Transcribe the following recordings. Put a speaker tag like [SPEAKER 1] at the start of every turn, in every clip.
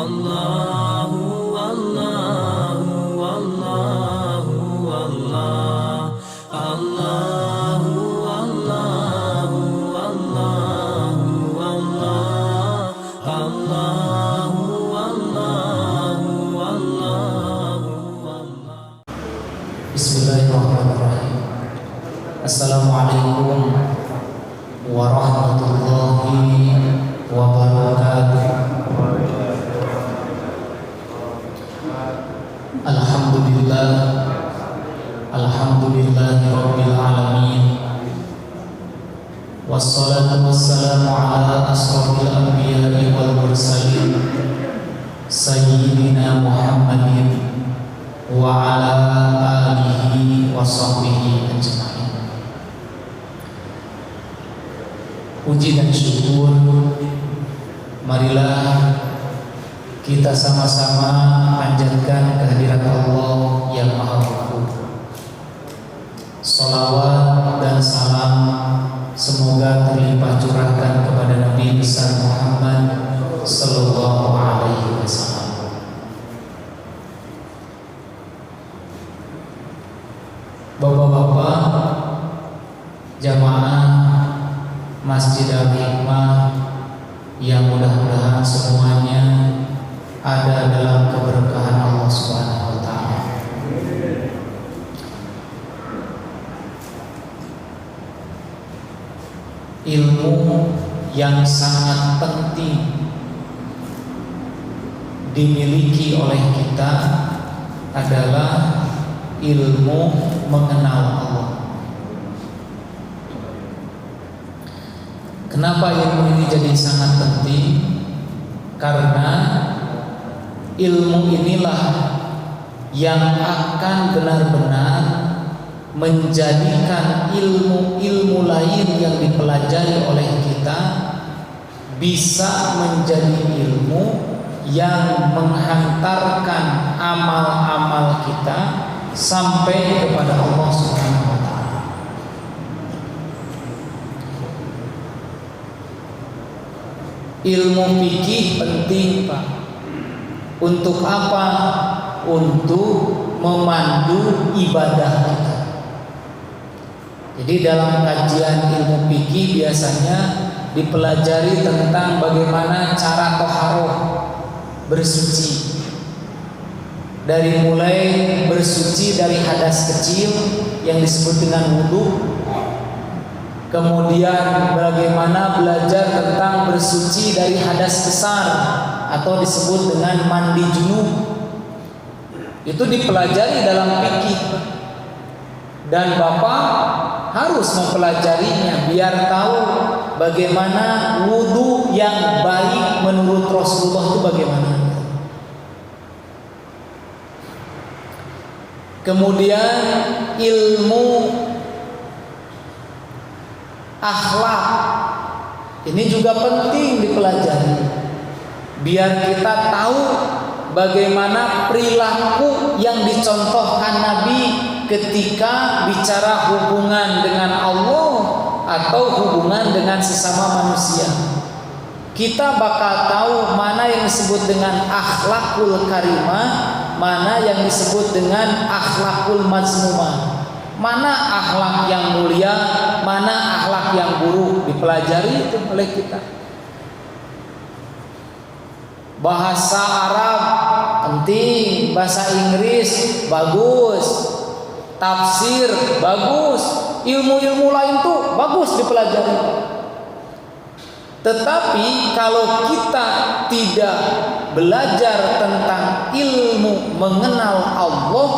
[SPEAKER 1] Allahu Allahu Allahu Allah, Allahu Allahu Allahu Allah, Allahu Allahu Allahu Allah.
[SPEAKER 2] Bismillahirrahmanirrahim. Assalamualaikum warahmatullahi wabarakatuh. Alhamdulillah, alhamdulillahi rabbil alamin. Wassalatu wassalamu ala asrafil anbiya'i wal mursalin sayyidina Muhammadin wa ala alihi wa sahbihi ajma'in. Puji dan syukur marilah kita sama-sama panjatkan kehadirat Allah yang Maha Pengampun. Salawat dan salam semoga terlimpah curahkan kepada Nabi besar Muhammad sallallahu alaihi wasallam. Bapak-bapak jamaah Masjid Al-Hikmah yang mudah-mudahan semuanya ada dalam keberkahan Allah Subhanahu wa taala. Ilmu yang sangat penting dimiliki oleh kita adalah ilmu mengenal Allah. Kenapa ilmu ini jadi sangat penting? Karena ilmu inilah yang akan benar-benar menjadikan ilmu-ilmu lain yang dipelajari oleh kita bisa menjadi ilmu yang menghantarkan amal-amal kita sampai kepada Allah Subhanahu wa taala. Ilmu fikih penting, Pak. Untuk apa? Untuk memandu ibadah kita. Jadi dalam kajian ilmu fikih biasanya dipelajari tentang bagaimana cara thaharah, bersuci. Dari mulai bersuci dari hadas kecil yang disebut dengan wudu, kemudian bagaimana belajar tentang bersuci dari hadas besar atau disebut dengan mandi junub. Itu dipelajari dalam fikih. Dan Bapak harus mempelajarinya biar tahu bagaimana wudu yang baik menurut Rasulullah itu bagaimana. Kemudian ilmu akhlak ini juga penting dipelajari biar kita tahu bagaimana perilaku yang dicontohkan Nabi ketika bicara hubungan dengan Allah atau hubungan dengan sesama manusia. Kita bakal tahu mana yang disebut dengan akhlakul karimah, mana yang disebut dengan akhlakul mazmumah. Mana akhlak yang mulia, mana akhlak yang buruk, dipelajari itu oleh kita. Bahasa Arab penting, bahasa Inggris bagus, tafsir bagus, ilmu-ilmu lain tuh bagus dipelajari. Tetapi kalau kita tidak belajar tentang ilmu mengenal Allah,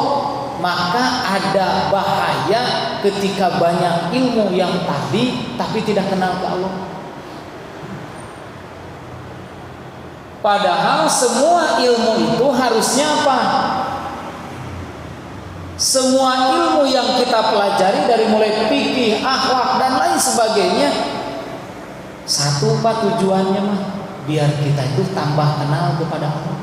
[SPEAKER 2] maka ada bahaya ketika banyak ilmu yang tadi tapi tidak kenal ke Allah. Padahal semua ilmu itu harusnya apa? Semua ilmu yang kita pelajari dari mulai fikih, akhlak dan lain sebagainya, satu Pak tujuannya mah biar kita itu tambah kenal kepada Allah.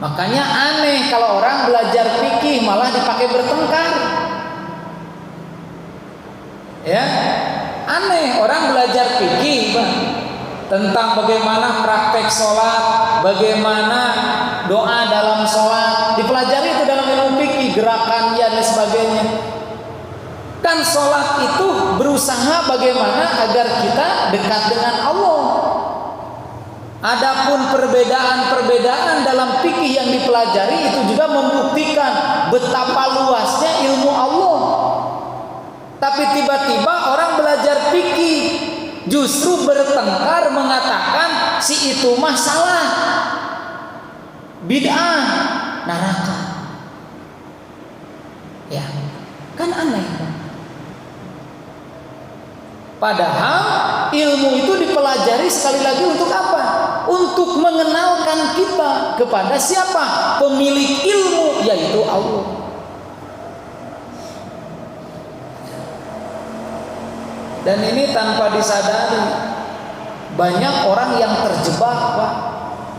[SPEAKER 2] Makanya aneh kalau orang belajar fikih malah dipakai bertengkar. Ya, aneh orang belajar fikih, Bang. tentang bagaimana praktek sholat, bagaimana doa dalam sholat, dipelajari itu dalam ilmu fikih, gerakannya dan sebagainya. Kan sholat itu berusaha bagaimana agar kita dekat dengan Allah. Adapun perbedaan-perbedaan dalam fikih yang dipelajari itu juga membuktikan betapa luasnya ilmu Allah. Tapi tiba-tiba orang belajar fikih justru bertengkar mengatakan si itu mah salah, bid'ah, neraka. Ya, kan aneh kan? Padahal ilmu itu dipelajari sekali lagi untuk apa? Untuk mengenalkan kita kepada siapa? Pemilik ilmu, yaitu Allah. Dan ini tanpa disadari, banyak orang yang terjebak, Pak.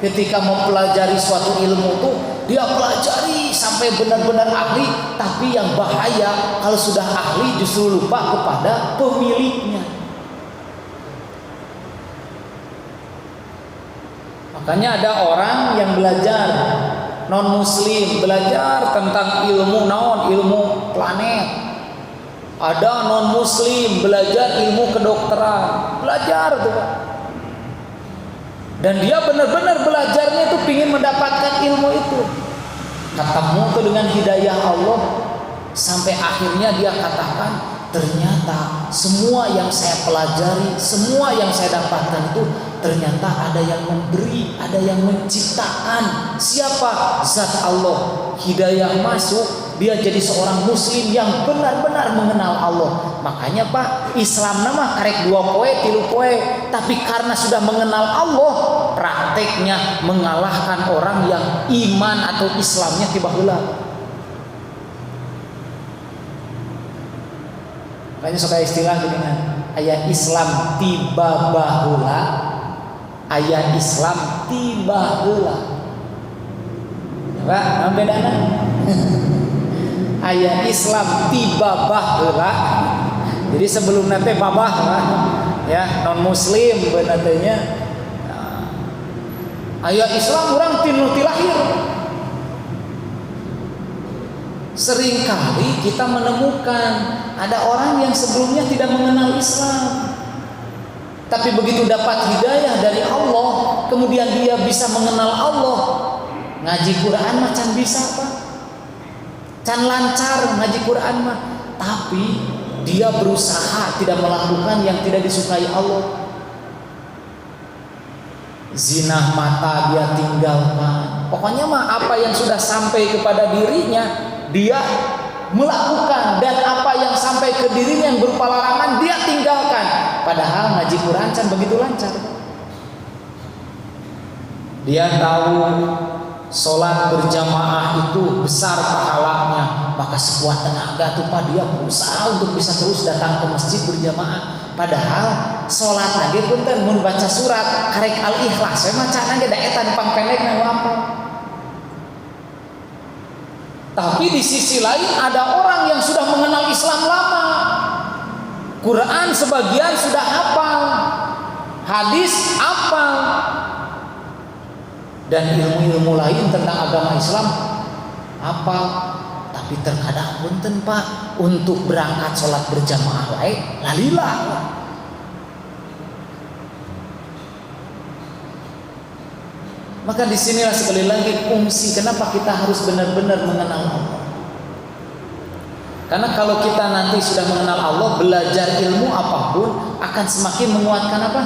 [SPEAKER 2] Ketika mempelajari suatu ilmu itu, dia pelajari sampai benar-benar ahli, tapi yang bahaya kalau sudah ahli justru lupa kepada pemiliknya. Makanya ada orang yang belajar non muslim, belajar tentang ilmu naon, ilmu planet. Ada non muslim belajar ilmu kedokteran, belajar tuh Pak. Dan dia benar-benar belajarnya itu ingin mendapatkan ilmu itu. Ketemu tuh dengan hidayah Allah, sampai akhirnya dia katakan, ternyata semua yang saya pelajari, semua yang saya dapatkan itu ternyata ada yang memberi, ada yang menciptakan. Siapa? Zat Allah. Hidayah masuk, dia jadi seorang muslim yang benar-benar mengenal Allah. Makanya Pak, Islam nama karek 2 poe 3 poe, tapi karena sudah mengenal Allah, prakteknya mengalahkan orang yang iman atau Islamnya tiba heula. Makanya suka istilah gini kan, aya Islam tiba baheula, aya Islam tiba heula. Pak, apa bedana? Aya Islam tiba baheula. Jadi sebelum nate babah ya, non muslim benatenya. Aya Islam orang tinu ti lahir. Seringkali kita menemukan ada orang yang sebelumnya tidak mengenal Islam, tapi begitu dapat hidayah dari Allah, kemudian dia bisa mengenal Allah. Ngaji Quran mah can bisa Pak, can lancar ngaji Quran mah, tapi dia berusaha tidak melakukan yang tidak disukai Allah. Zina mata dia tinggalkan. Pokoknya mah apa yang sudah sampai kepada dirinya dia melakukan, dan apa yang sampai ke dirinya yang berupa larangan dia tinggalkan. Padahal ngaji Quran can begitu lancar. Dia tahu sholat berjamaah itu besar pahalanya, maka sekuat tenaga tuh Pak dia berusaha untuk bisa terus datang ke masjid berjamaah. Padahal sholat lagi punten mun baca surat karek Al-Ikhlas we macana ge da eta pangpendek na apa. Tapi di sisi lain ada orang yang sudah mengenal Islam lama, Quran sebagian sudah hafal, hadis hafal, dan ilmu-ilmu lain tentang agama Islam hafal. Tapi terkadang punten Pak, untuk berangkat sholat berjamaah wae lalilah. Maka disinilah sekali lagi fungsi kenapa kita harus benar-benar mengenal Allah. Karena kalau kita nanti sudah mengenal Allah, belajar ilmu apapun akan semakin menguatkan apa?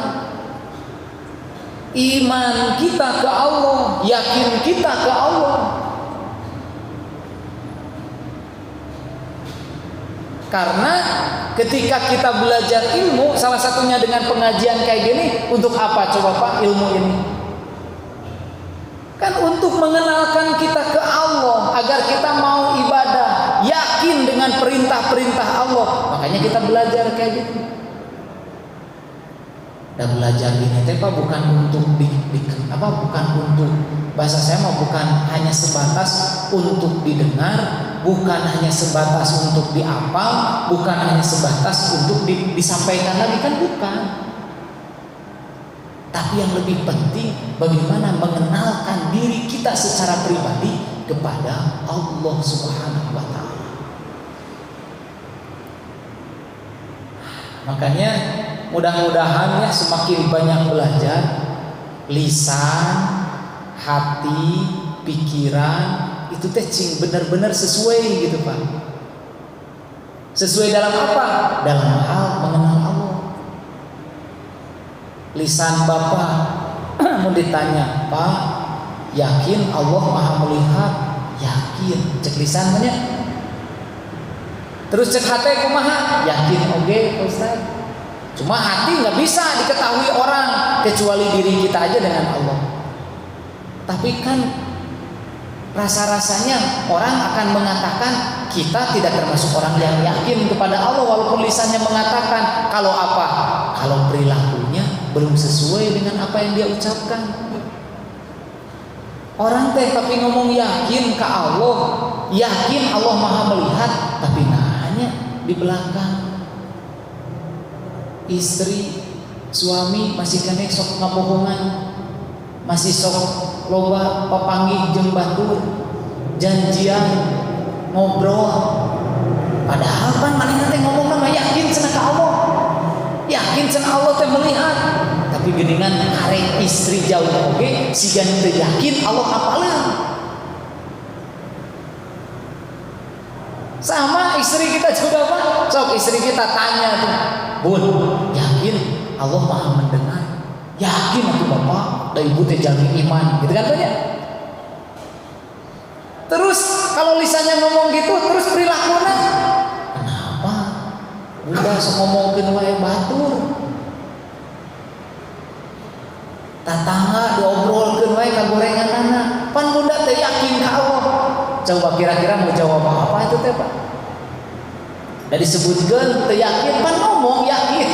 [SPEAKER 2] Iman kita ke Allah, yakin kita ke Allah. Karena ketika kita belajar ilmu, salah satunya dengan pengajian kayak gini, untuk apa coba Pak ilmu ini? Kan untuk mengenalkan kita ke Allah, agar kita mau ibadah, yakin dengan perintah-perintah Allah. Makanya kita belajar kayak gitu. Dan belajar ini Pak bukan untuk bukan untuk, bahasa saya mah bukan hanya sebatas untuk didengar, bukan hanya sebatas untuk dihafal, bukan hanya sebatas untuk disampaikan lagi, kan bukan. Tapi yang lebih penting bagaimana mengenalkan diri kita secara pribadi kepada Allah Subhanahu wa taala. Makanya mudah-mudahan ya semakin banyak belajar, lisan, hati, pikiran itu teh benar-benar sesuai gitu Pak. Sesuai dalam apa? Dalam hal mengenal Allah. Lisan Bapak mau ditanya, Pak, yakin Allah Maha melihat? Yakin. Cek lisan banyak. Terus cek hati kumaha? Yakin oke, Ustaz. Cuma hati nggak bisa diketahui orang kecuali diri kita aja dengan Allah. Tapi kan rasa-rasanya orang akan mengatakan kita tidak termasuk orang yang yakin kepada Allah walaupun lisannya mengatakan. Kalau apa? Kalau perilakunya belum sesuai dengan apa yang dia ucapkan. Orang teh tapi ngomong yakin ke Allah, yakin Allah Maha melihat, tapi nanya di belakang istri, suami masih kene sok ngabohongan, masih sok loba papanggih jeung batur, janjian ngobrol. Padahal kan manehna teh ngomong mah yakin cenah ka Allah. Yakin cenah Allah teh melihat, tapi geuningan karek istri jauh oge sigan teu yakin Allah apaleun. Sama istri kita juga Pak. Sok istri kita tanya tuh, "Bun, yakin Allah Maha mendengar?" Yakin atuh Bapak, da ibu teh jalmi iman, gitu kan banyak. Terus kalau lisannya ngomong gitu, terus perilakunya kenapa? Bunda sok ngomongkeun wae batur. Tatangga diobrolkeun wae kagorenganana. Pan bunda teh yakin ka Allah. Coba kira-kira mau jawab apa itu teh Pak? Da disebutkeun teu yakin, pan ngomong yakin.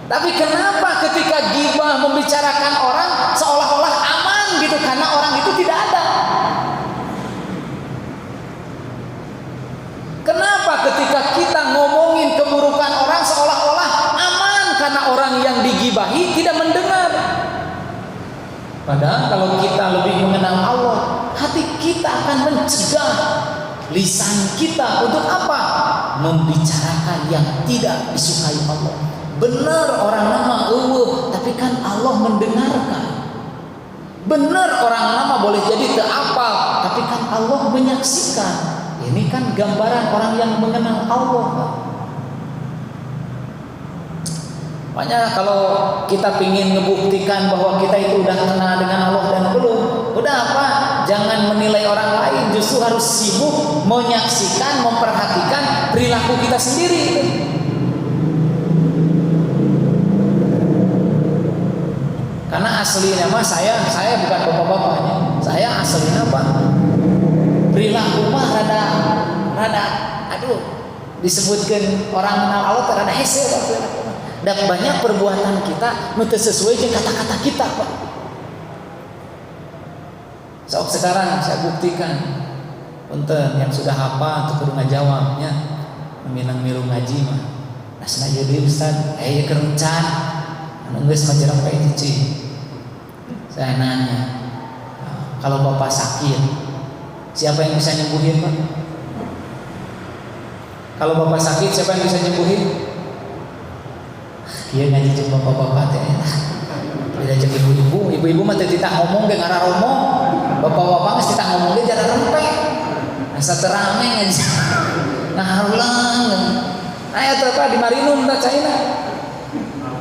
[SPEAKER 2] Tapi kenapa ketika ghibah membicarakan orang seolah-olah aman gitu karena orang itu tidak ada? Kenapa ketika kita ngomongin keburukan orang seolah-olah aman karena orang yang digibahi tidak mendengar? Padahal kalau kita lebih mengenal Allah, hati kita akan mencegah lisan kita untuk apa? Membicarakan yang tidak disukai Allah. Benar orang nama eueuh, tapi kan Allah mendengarkan. Benar orang nama boleh jadi teu apal, tapi kan Allah menyaksikan. Ini kan gambaran orang yang mengenal Allah. Makanya kalau kita ingin ngebuktikan bahwa kita itu udah kenal dengan Allah dan belum, udah apa? Jangan menilai orang lain, justru harus sibuk menyaksikan, memperhatikan perilaku kita sendiri. Karena aslinya mah saya bukan bapak-bapaknya. Saya aslinya Pak, perilaku mah rada aduh disebutkan orang kenal Allah rada hese Pak. Dan banyak perbuatan kita nu teu sesuai dengan kata-kata kita Pak. Sok sekarang saya buktikan. Punten yang sudah hafal teu kudu ngajawabnya. Minang milu ngaji mah. Asna jadi Ustaz, aya kerencan. Anu geus mah jarang bae cicing. Saya nanya, kalau Bapak sakit, siapa yang bisa nyembuhin Pak? Kalau Bapak sakit, siapa yang bisa nyembuhin? Iya ngaji jeung bapak-bapak teh. Beda jeung ibu-ibu. Ibu-ibu mah teh titah ngomong ge ngara romo. Bapak-bapak geus titah ngomong ge jara rempe. Asa teu rame ngaji. Ngaharulang. Aya teh Pak di Marinum teh caina.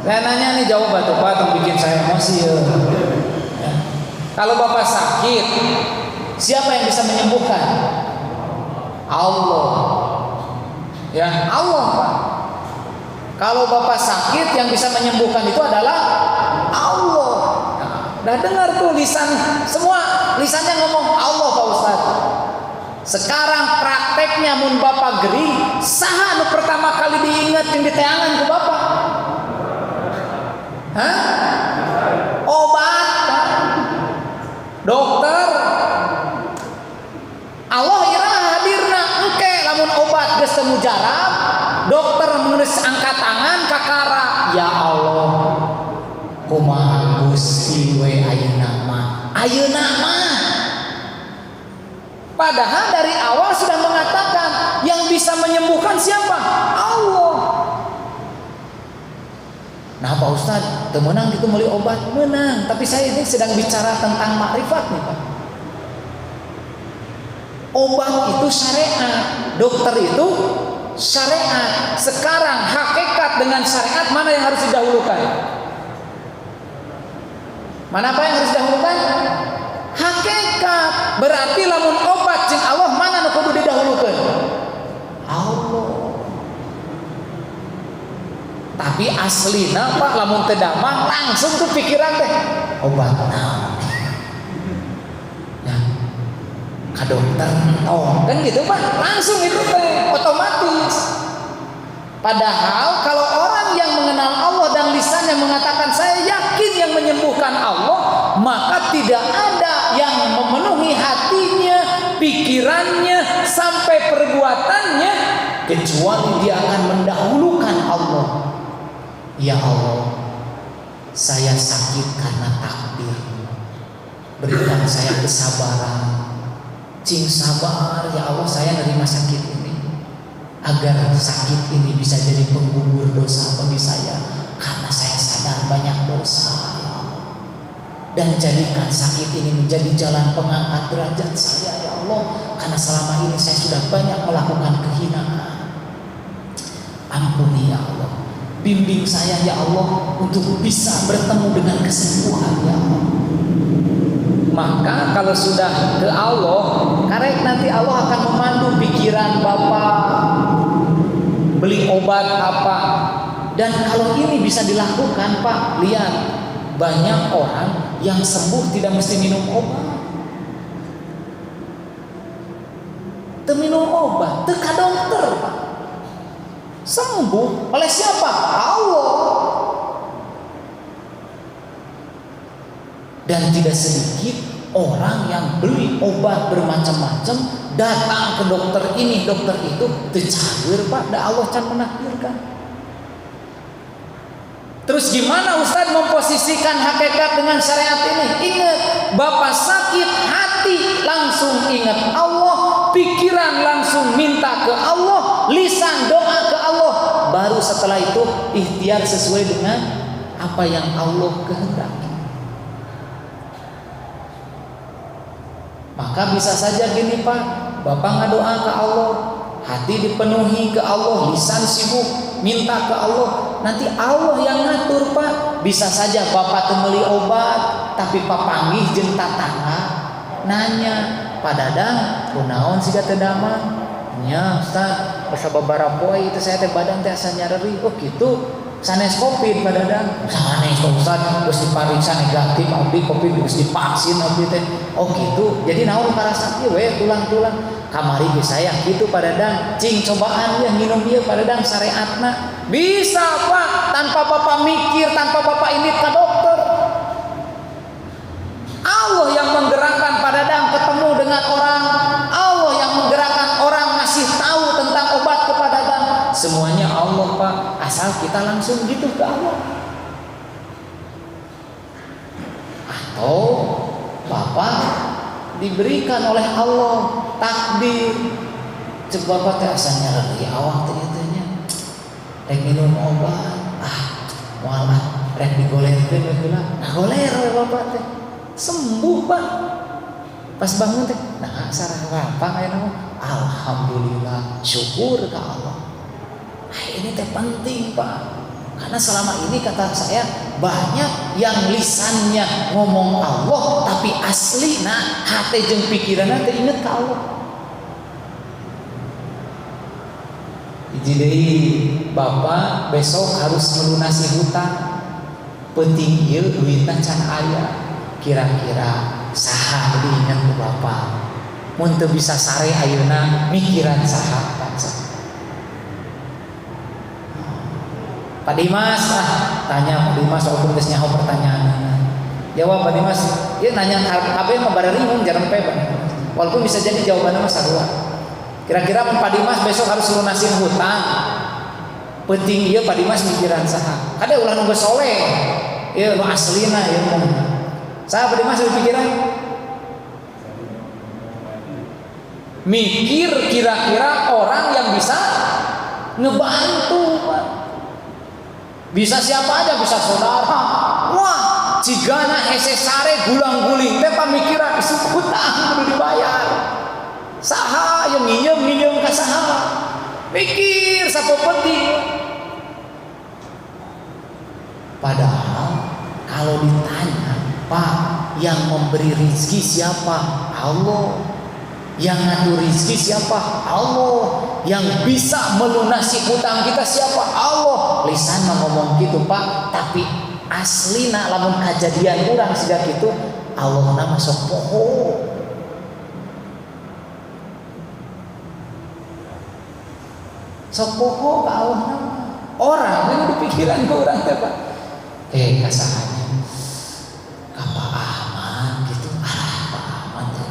[SPEAKER 2] Saya nanya nih jawab atuh Pak, tong bikin saya emosi ya. Kalau Bapak sakit, siapa yang bisa menyembuhkan? Allah. Ya, Allah Pak. Kalau Bapak sakit, yang bisa menyembuhkan itu adalah Allah. Nah, dengar tuh lisan semua, lisannya ngomong Allah Pak Ustaz. Sekarang prakteknya mun Bapak gering, saha nu pertama kali diingat yang diteangan ke Bapak? Hah? Obat, Pak. Dokter. Allah ira hadirna engke lamun obat geus teu mujarab, dokter menulis angkat tangan kakara. Ya Allah, kumaha Gusti we ayeuna mah. Padahal dari awal sudah mengatakan yang bisa menyembuhkan siapa? Allah. Nah Pak Ustadz, temenang gitu beli obat? Menang, tapi saya ini sedang bicara tentang makrifat nih Pak. Obat itu syariat, dokter itu syariat. Sekarang hakikat dengan syariat mana yang harus didahulukan? Mana apa yang harus didahulukan? Hakikat. Berarti lamun obat jeung Allah mana nu kudu didahulukan? Allah. Tapi aslina Pak lamun teu damang langsung tuh pikiran teh obat naon. Nah, ka dokter oh kan gitu Pak, langsung itu teh otomatis. Padahal kalau orang yang mengenal Allah dan lisannya mengatakan saya yakin yang menyembuhkan Allah, maka tidak ada yang memenuhi hatinya, pikirannya sampai perbuatannya kecuali dia akan mendahulukan Allah. Ya Allah, saya sakit karena takdir. Berikan saya kesabaran. Cing sabar ya Allah, saya nerima sakit ini agar sakit ini bisa jadi penggugur dosa bagi saya, karena saya sadar banyak dosa ya Allah. Dan jadikan sakit ini menjadi jalan pengangkat derajat saya ya Allah, karena selama ini saya sudah banyak melakukan kehinaan. Ampuni ya Allah, bimbing saya ya Allah untuk bisa bertemu dengan kesembuhan ya Allah. Maka kalau sudah ke Allah, karek nanti Allah akan memandu pikiran Bapak beli obat apa. Dan kalau ini bisa dilakukan Pak, lihat banyak orang yang sembuh tidak mesti minum obat. Teu minum obat, teu ka dokter Pak. Sembuh oleh siapa? Allah. Dan tidak sedikit orang yang beli obat bermacam-macam datang ke dokter ini, dokter itu, tercair Pak, da Allah can menakdirkan. Terus gimana Ustaz memposisikan hakikat dengan syariat ini? Ingat, Bapak sakit hati langsung ingat Allah, pikiran langsung minta ke Allah, lisan doa ke Allah. Baru setelah itu ikhtiar sesuai dengan apa yang Allah kehendaki. Maka bisa saja gini Pak, Bapak ngadoa ke Allah, hati dipenuhi ke Allah, lisan sibuk minta ke Allah, nanti Allah yang ngatur Pak. Bisa saja Bapak temeli obat, tapi Pak panggih jeung tatangga nanya, Pak Dadang, kunaon siga teu damang? Nya Ustaz, sababaraha poe itu saya teh badan teh asa nyareri. Oh gitu. Sanes COVID Pak Dadang. Sanes Ustaz, geus dipariksa negatif, abdi COVID geus divaksin abdi teh. Oh gitu. Jadi naon karasa ieu we tulang-tulang. Kamari ge saya gitu Pak Dadang. Cing cobaan ya minum ieu Pak Dadang syariatna. Bisa Pak, tanpa Bapak mikir, tanpa Bapak indit ke dokter. Allah yang menggerakkan Pak Dadang ketemu dengan orang. Allah yang menggerakkan orang ngasih tahu tentang obat kepada Dadang. Semuanya Allah Pak, asal kita langsung gitu ke Allah. Atau Bapak diberikan oleh Allah takdir, cek Bapak teh asa nyarari awak teh nya, rek minum obat, walah rek digolerkeun we heula, nah goler we Bapak teh sembuh Pak. Pas bangun teh, nah sareng lapang aya naon, alhamdulillah, syukur ke Allah. Ini teh penting Pak, karena selama ini kata saya banyak yang lisannya ngomong Allah tapi asli nah hati jeung pikiranna teh inget ka Allah. Jadi Bapak besok harus melunasi hutang, penting ieu duitna can aya, kira-kira saha diingat ku Bapak. Mun teu bisa sare ayeuna mikiran saha bangsa. Pak Dimas, tanya Pak Dimas soal geus nyaho pertanyaan. Jawab Pak Dimas, ieu nanya kabeh mah bari ringung jarempe Pak. Walaupun bisa jadi jawabannya mah sarua. Kira-kira Pak Dimas besok harus lunasin hutang. Penting ieu Pak Dimas mikiran saha? Kade ulah nu geus soleh. Ieu nu aslina ieu mah. Saha bade masuk pikiran? Mikir kira-kira orang yang bisa ngebantu, Pak. Bisa siapa aja, bisa saudara. Wah, cigana hese sare gulang-guling teh pamikiran isu hutang kudu dibayar. Saha yang nginjem ka saha? Mikir sapopeting. Padahal kalau ditanya, Pak, yang memberi rizki siapa? Allah. Yang ngatur rizki siapa? Allah. Yang bisa melunasi hutang kita siapa? Allah. Lisan mah ngomong gitu, Pak, tapi aslina lamun kejadian urang siga kitu, Allah nama sok poho. Sok poho ka Allah nama. Orang ini di pikiran urang teh, Pak. Kasahanya Pak Ahmad gitu. Pak Ahmad teh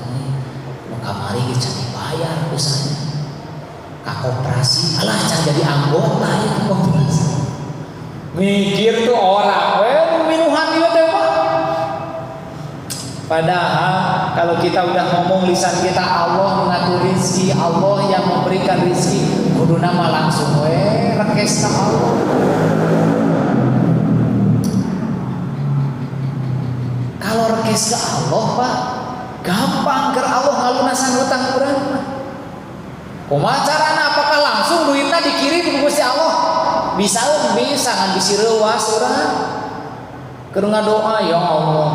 [SPEAKER 2] kamari geus can dibayar usahanya. Ka koperasi, alah can jadi anggota ya ke koperasi. Mikir tuh orang, minuhan ieu teh Pak. Padahal kalau kita udah ngomong lisan kita Allah mengatur rezeki, Allah yang memberikan rezeki, kudu nama langsung rekes ka Allah. Kalau rekes ke Allah, Pak, gampang ke Allah ngalunasan hutang urang. Kumaha carana? Apakah langsung duitnya dikirim ke Gusti Allah? Bisa kan bisi reuas urang. Keur ngadoa, ya Allah,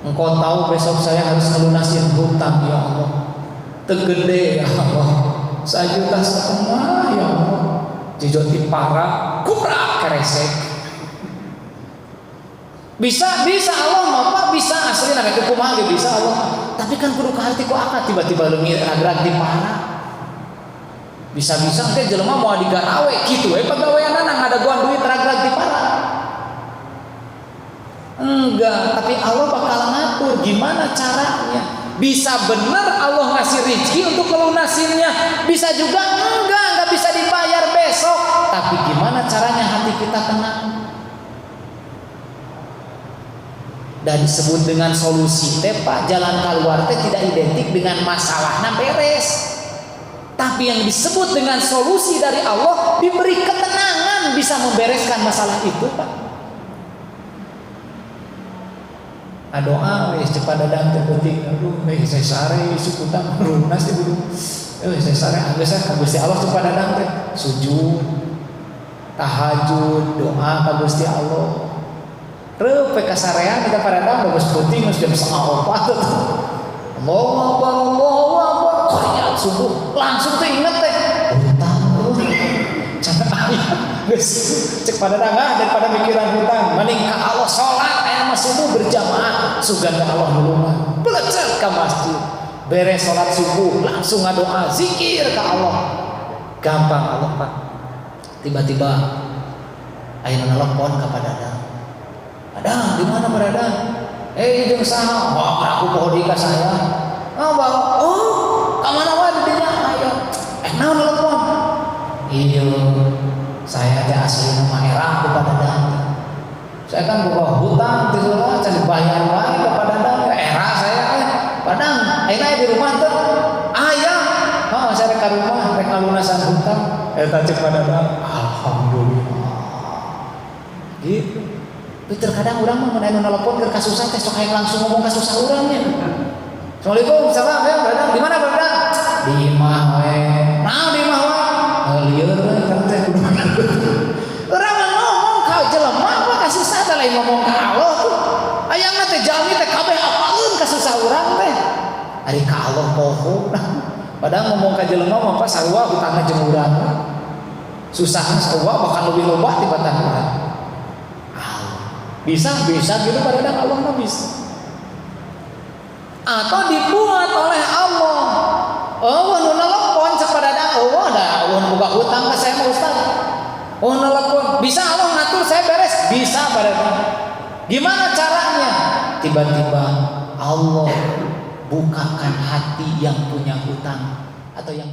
[SPEAKER 2] Engkau tahu besok saya harus ngelunasin hutang, ya Allah. Tegede, ya Allah, 1,5 juta ya Allah. Jijot dipara, kurak keresek. Bisa Allah mah Pak, bisa asli na kitu kumaha ge bisa Allah. Tapi kan kudu kaharti ku akad tiba-tiba leungit ragrag di para. Bisa-bisa teh jelema moal digarawe kitu we pagaweanna ngadaguan duit ragrag di para. Enggak, tapi Allah bakal ngatur gimana caranya. Bisa bener Allah ngasih rezeki untuk melunasinnya, bisa juga enggak bisa dibayar besok. Tapi gimana caranya hati kita tenang? Dan disebut dengan solusi teh Pak, jalan keluar teh tidak identik dengan masalahnya beres, tapi yang disebut dengan solusi dari Allah diberi ketenangan bisa membereskan masalah itu Pak. Doa wis cepat dadang teh penting. Aduh saya sare sukutang lunas teh kudu saya sare anggeus ka Gusti Allah cepat dadang teh sujud tahajud doa ka Gusti Allah. Reupe kasarean kita paradang bagus penting geus jam 3:30. Allahu Akbar. Salat subuh langsung teh inget teh hutang cenah aya geus cek paradang daripada mikiran hutang mending ka Allah salat aya mah subuh berjamaah sugan ka Allah nulungan belecet ka masjid beres salat subuh langsung ngadoa zikir ka Allah gampang Allah Pak. Tiba-tiba aya nelpon ka padadang. Padang, di mana Padang? Jeung saha? Wah, aku poho di ka saya. Bang. Oh, ka mana wae didinya? Aya. Naon telepon? Iya. Saya teh asli mah era ku Padang. Saya kan boga hutang teh heula can dibayar wae ka Padang. Era saya Padang, ayeuna di rumah teh aya. Saya rek ka rumah rek ngalunasan hutang. Eta cek Padang. Alhamdulillah. Gitu. Terkadang orang mah mun anu nelpon keur kasusah teh sok hayang langsung ngomong kasusah urang nya. Assalamualaikum, salam ya, Badang. Di mana Badang? Di imah we. Naon di imah we? Lieur we kan teh kudu. Urang mah ngomong ka jelema apa kasusah teh lain ngomong ka Allah tuh. Hayangna teh jalmi teh kabeh apaeun kasusah urang teh. Ari ka Allah poho. Padahal ngomong ka jelema mah apa sarua hutangna jeung urang. Susahna sarua bakal leuwih loba tibatan urang. Bisa gitu pada Allah mah bisa. Atau dibuat oleh Allah. Nu nelpon cek pada da boga hutang ka saya mah Ustaz. Nelpon, bisa Allah ngatur saya beres? Bisa pada Gimana caranya? Tiba-tiba Allah bukakan hati yang punya hutang atau yang